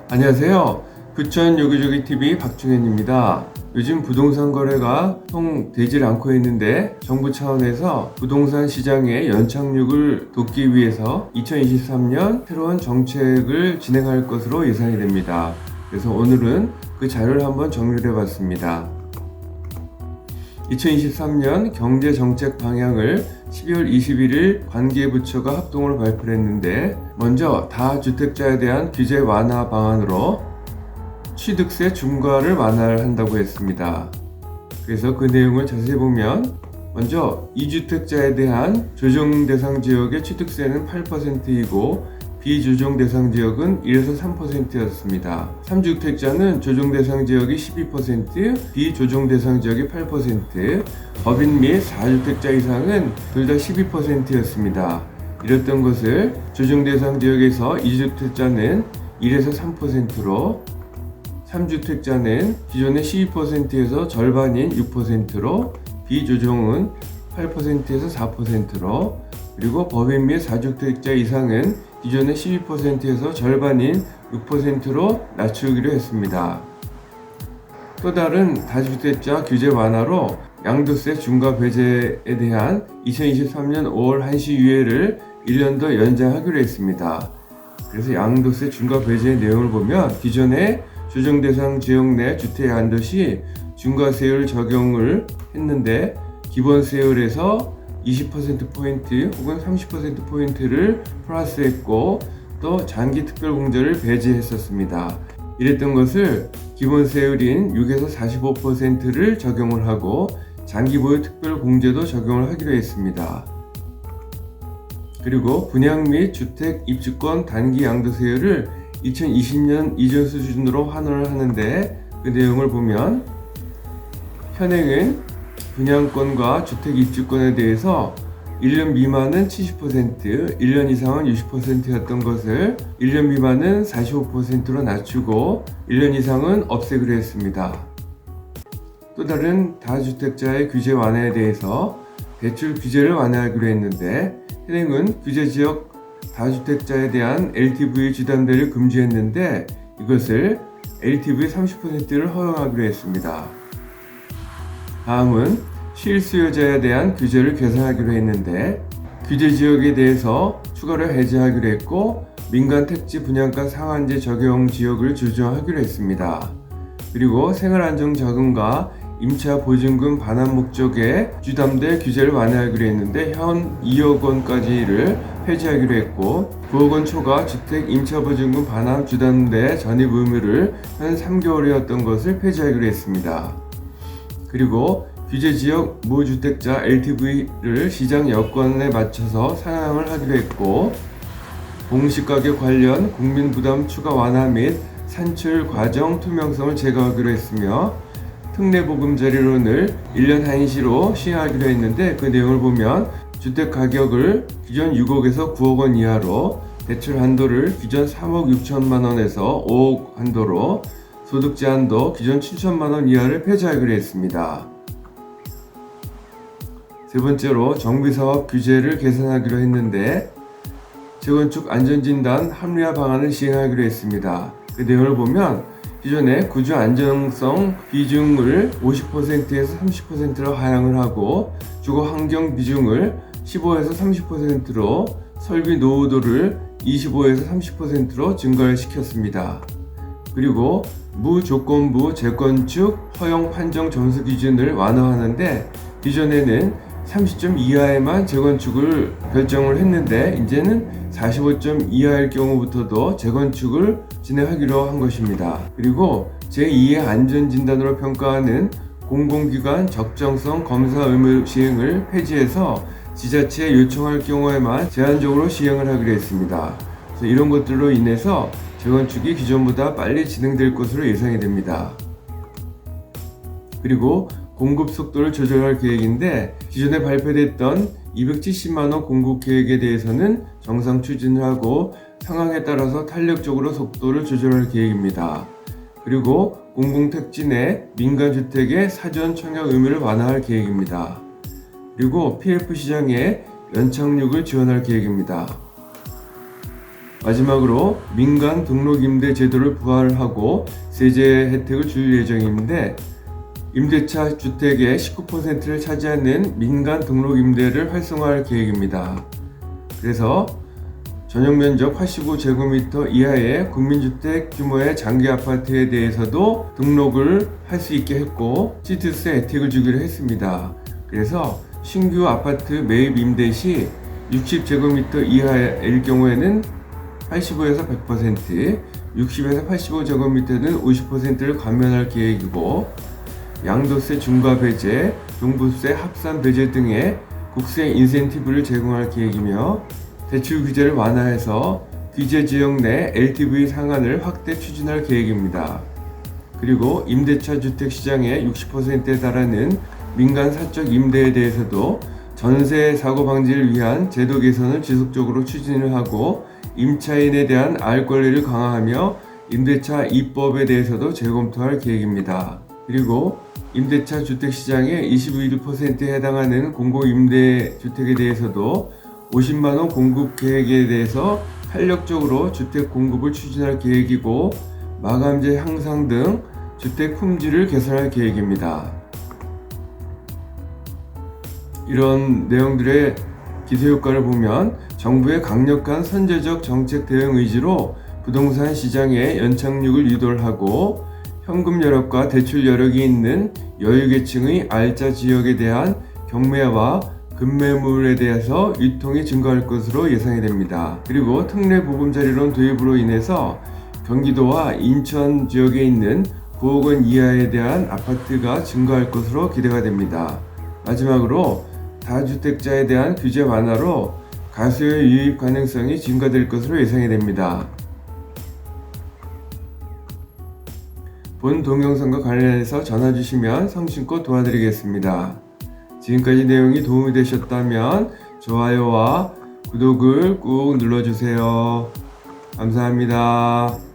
안녕하세요. 부천 요기조기TV 박중현입니다. 요즘 부동산 거래가 통 되질 않고 있는데 정부 차원에서 부동산 시장의 연착륙을 돕기 위해서 2023년 새로운 정책을 진행할 것으로 예상이 됩니다. 그래서 오늘은 그 자료를 한번 정리를 해봤습니다. 2023년 경제정책 방향을 12월 21일 관계부처가 합동으로 발표를 했는데, 먼저 다주택자에 대한 규제 완화 방안으로 취득세 중과를 완화를 한다고 했습니다. 그래서 그 내용을 자세히 보면, 먼저 2주택자에 대한 조정 대상 지역의 취득세는 8%이고 비조정 대상 지역은 1에서 3%였습니다. 3주택자는 조정 대상 지역이 12%, 비조정 대상 지역이 8%, 법인 및 4주택자 이상은 둘 다 12%였습니다. 이랬던 것을 조정 대상 지역에서 2주택자는 1에서 3%로, 3주택자는 기존의 12%에서 절반인 6%로, 비조정은 8%에서 4%로, 그리고 법인 및 4주택자 이상은 기존의 12%에서 절반인 6%로 낮추기로 했습니다. 또 다른 다주택자 규제 완화로 양도세 중과 배제에 대한 2023년 5월 한시 유예를 1년 더 연장하기로 했습니다. 그래서 양도세 중과 배제의 내용을 보면, 기존의 조정 대상 지역 내 주택 양도 시 중과세율 적용을 했는데 기본세율에서 20%포인트 혹은 30%포인트를 플러스했고, 또 장기특별공제를 배제했었습니다. 이랬던 것을 기본세율인 6에서 45%를 적용을 하고 장기보유 특별공제도 적용을 하기로 했습니다. 그리고 분양 및 주택 입주권 단기 양도세율을 2020년 이전 수준으로 환원을 하는데, 그 내용을 보면 현행은 분양권과 주택 입주권에 대해서 1년 미만은 70%, 1년 이상은 60%였던 것을 1년 미만은 45%로 낮추고 1년 이상은 없애기로 했습니다. 또 다른 다주택자의 규제 완화에 대해서 대출 규제를 완화하기로 했는데, 현행은 규제지역 다주택자에 대한 LTV 주담대를 금지했는데 이것을 LTV 30%를 허용하기로 했습니다. 다음은 실수요자에 대한 규제를 개선하기로 했는데, 규제지역에 대해서 추가로 해제하기로 했고, 민간 택지 분양가 상한제 적용 지역을 조정하기로 했습니다. 그리고 생활안정자금과 임차 보증금 반환 목적의 주담대 규제를 완화하기로 했는데, 현 2억 원까지를 폐지하기로 했고, 9억 원 초과 주택 임차 보증금 반환 주담대 전입 의무를 현 3개월이었던 것을 폐지하기로 했습니다. 그리고 규제지역 무주택자 LTV를 시장 여건에 맞춰서 상향을 하기로 했고, 공시가격 관련 국민부담 추가 완화 및 산출 과정 투명성을 제거하기로 했으며, 특례보금자리론을 1년 한시로 시행하기로 했는데, 그 내용을 보면 주택 가격을 기존 6억에서 9억 원 이하로, 대출 한도를 기존 3억 6천만 원에서 5억 한도로, 소득 제한도 기존 7천만 원 이하를 폐지하기로 했습니다. 세 번째로 정비사업 규제를 개선하기로 했는데, 재건축 안전진단 합리화 방안을 시행하기로 했습니다. 그 내용을 보면 기존의 구조 안정성 비중을 50%에서 30%로 하향을 하고, 주거 환경 비중을 15에서 30%로, 설비 노후도를 25에서 30%로 증가를 시켰습니다. 그리고 무조건부 재건축 허용 판정 점수 기준을 완화하는데, 기존에는 30점 이하에만 재건축을 결정을 했는데 이제는 45점 이하일 경우부터도 재건축을 진행하기로 한 것입니다. 그리고 제2의 안전진단으로 평가하는 공공기관 적정성 검사 의무 시행을 폐지해서 지자체에 요청할 경우에만 제한적으로 시행을 하기로 했습니다. 그래서 이런 것들로 인해서 재건축이 기존보다 빨리 진행될 것으로 예상이 됩니다. 그리고 공급 속도를 조절할 계획인데, 기존에 발표됐던 270만원 공급 계획에 대해서는 정상 추진을 하고 상황에 따라서 탄력적으로 속도를 조절할 계획입니다. 그리고 공공택지 내 민간주택의 사전 청약 의무를 완화할 계획입니다. 그리고 PF 시장에 연착륙을 지원할 계획입니다. 마지막으로 민간 등록임대 제도를 부활하고 세제 혜택을 줄 예정인데, 임대차 주택의 19%를 차지하는 민간 등록임대를 활성화할 계획입니다. 그래서 전용면적 85제곱미터 이하의 국민주택 규모의 장기 아파트에 대해서도 등록을 할 수 있게 했고, 시트세 혜택을 주기로 했습니다. 그래서 신규 아파트 매입 임대 시 60제곱미터 이하일 경우에는 85에서 100%, 60에서 85제곱미터는 50%를 감면할 계획이고, 양도세 중과 배제, 종부세 합산 배제 등의 국세 인센티브를 제공할 계획이며, 대출 규제를 완화해서 규제 지역 내 LTV 상한을 확대 추진할 계획입니다. 그리고 임대차 주택 시장의 60%에 달하는 민간 사적 임대에 대해서도 전세 사고 방지를 위한 제도 개선을 지속적으로 추진을 하고, 임차인에 대한 알 권리를 강화하며 임대차 입법에 대해서도 재검토할 계획입니다. 그리고 임대차 주택 시장의 21%에 해당하는 공공임대 주택에 대해서도 50만원 공급 계획에 대해서 탄력적으로 주택 공급을 추진할 계획이고, 마감재 향상 등 주택 품질을 개선할 계획입니다. 이런 내용들의 기대효과를 보면 정부의 강력한 선제적 정책 대응 의지로 부동산 시장의 연착륙을 유도를 하고, 현금 여력과 대출 여력이 있는 여유계층의 알짜 지역에 대한 경매와 급매물에 대해서 유통이 증가할 것으로 예상이 됩니다. 그리고 특례 보금자리론 도입으로 인해서 경기도와 인천 지역에 있는 9억 원 이하에 대한 아파트가 증가할 것으로 기대가 됩니다. 마지막으로 다주택자에 대한 규제 완화로 가수의 유입 가능성이 증가될 것으로 예상이 됩니다. 본 동영상과 관련해서 전화 주시면 성심껏 도와드리겠습니다. 지금까지 내용이 도움이 되셨다면 좋아요와 구독을 꾹 눌러주세요. 감사합니다.